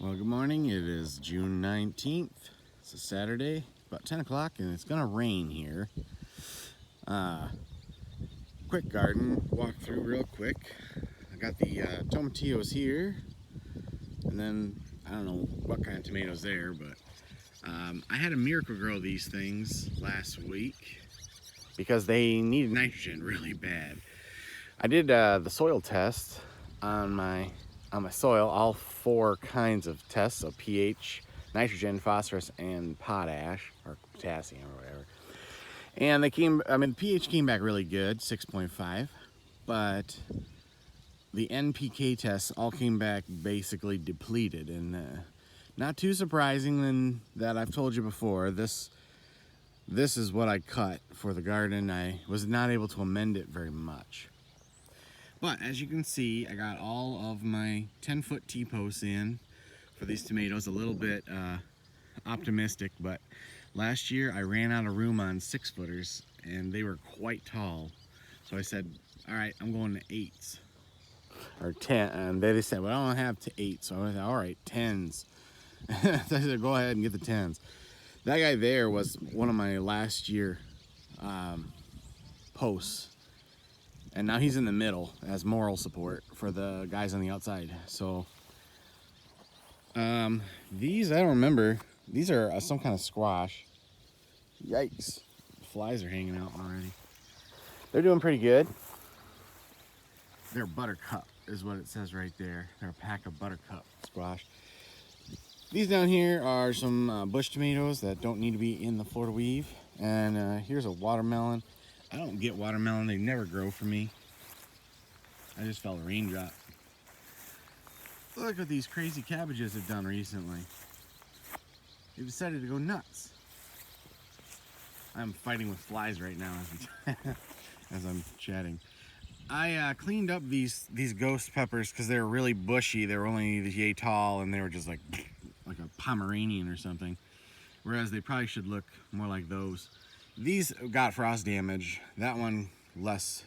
Well, good morning. It is June 19th. It's a Saturday, about 10 o'clock, and it's gonna rain here. Quick garden walk through real quick. I got the tomatillos here, and then I don't know what kind of tomatoes there, but I had a miracle grow these things last week because they needed nitrogen really bad. I did the soil test on my soil, all four kinds of tests, so pH, nitrogen, phosphorus, and potash, or potassium, or whatever. And they came, the pH came back really good, 6.5, but the NPK tests all came back basically depleted, and not too surprising than that. I've told you before, this is what I cut for the garden. I was not able to amend it very much. But as you can see, I got all of my 10-foot T-posts in for these tomatoes. A little bit optimistic, but last year I ran out of room on 6-footers and they were quite tall. So I said, all right, I'm going to 8s or 10. And they said, well, I don't have to 8. So I said, all right, 10s. So I said, go ahead and get the 10s. That guy there was one of my last year posts. And now he's in the middle as moral support for the guys on the outside. So these, I don't remember. These are some kind of squash. Yikes. Flies are hanging out already. They're doing pretty good. They're buttercup is what it says right there. They're a pack of buttercup squash. These down here are some bush tomatoes that don't need to be in the Florida weave. And here's a watermelon. I don't get watermelon, they never grow for me. I just felt a raindrop. Look what these crazy cabbages have done recently. They decided to go nuts. I'm fighting with flies right now as I'm chatting. I cleaned up these ghost peppers because they were really bushy. They were only yay tall and they were just like a Pomeranian or something. Whereas they probably should look more like those. These got frost damage. That one less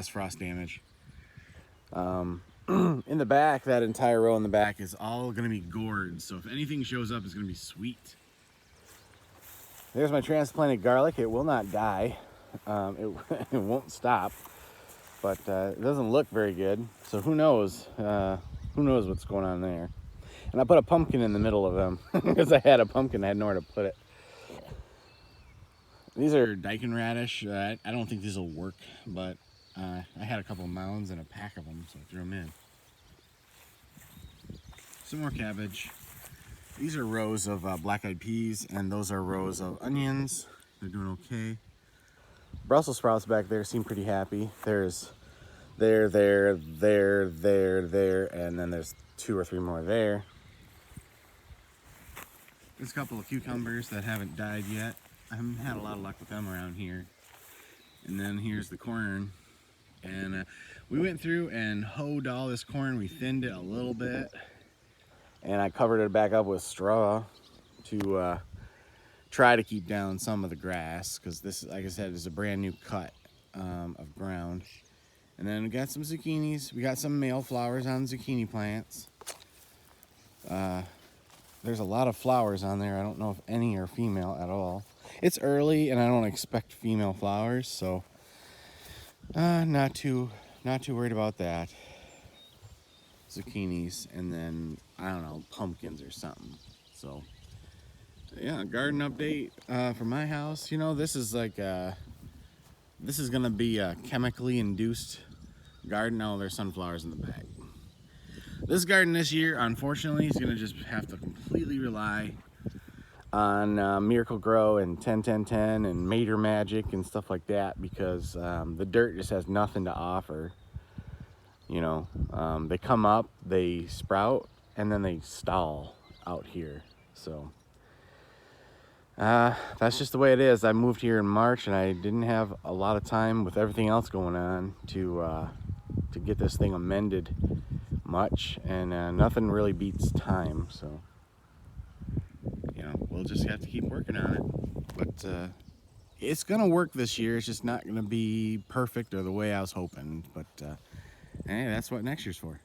frost damage. In the back, that entire row in the back is all gonna be gourds. So if anything shows up, it's gonna be sweet. There's my transplanted garlic. It will not die. It won't stop, but it doesn't look very good. So who knows? Who knows what's going on there? And I put a pumpkin in the middle of them because I had a pumpkin. I had nowhere to put it. These are daikon radish. I don't think these will work, but I had a couple mounds and a pack of them, so I threw them in. Some more cabbage. These are rows of black-eyed peas, and those are rows of onions. They're doing okay. Brussels sprouts back there seem pretty happy. There's there, and then there's 2 or 3 more there. There's a couple of cucumbers that haven't died yet. I haven't had a lot of luck with them around here. And then here's the corn. And we went through and hoed all this corn. We thinned it a little bit. And I covered it back up with straw to try to keep down some of the grass. Because this, like I said, is a brand new cut of ground. And then we got some zucchinis. We got some male flowers on zucchini plants. There's a lot of flowers on there. I don't know if any are female at all. It's early and I don't expect female flowers, so not too worried about that. Zucchinis, and then I don't know, pumpkins or something. So yeah, garden update for my house. You know, this is like this is gonna be a chemically induced garden. Oh, there's sunflowers in the back. This garden this year, unfortunately, is gonna just have to completely rely on Miracle Grow and 10-10-10 and Mater Magic and stuff like that, because the dirt just has nothing to offer. You know, they come up, they sprout, and then they stall out here. So that's just the way it is. I moved here in March and I didn't have a lot of time with everything else going on to get this thing amended much, and nothing really beats time. So you know, we'll just have to keep working on it. But it's gonna work this year. It's just not gonna be perfect or the way I was hoping. But hey, that's what next year's for.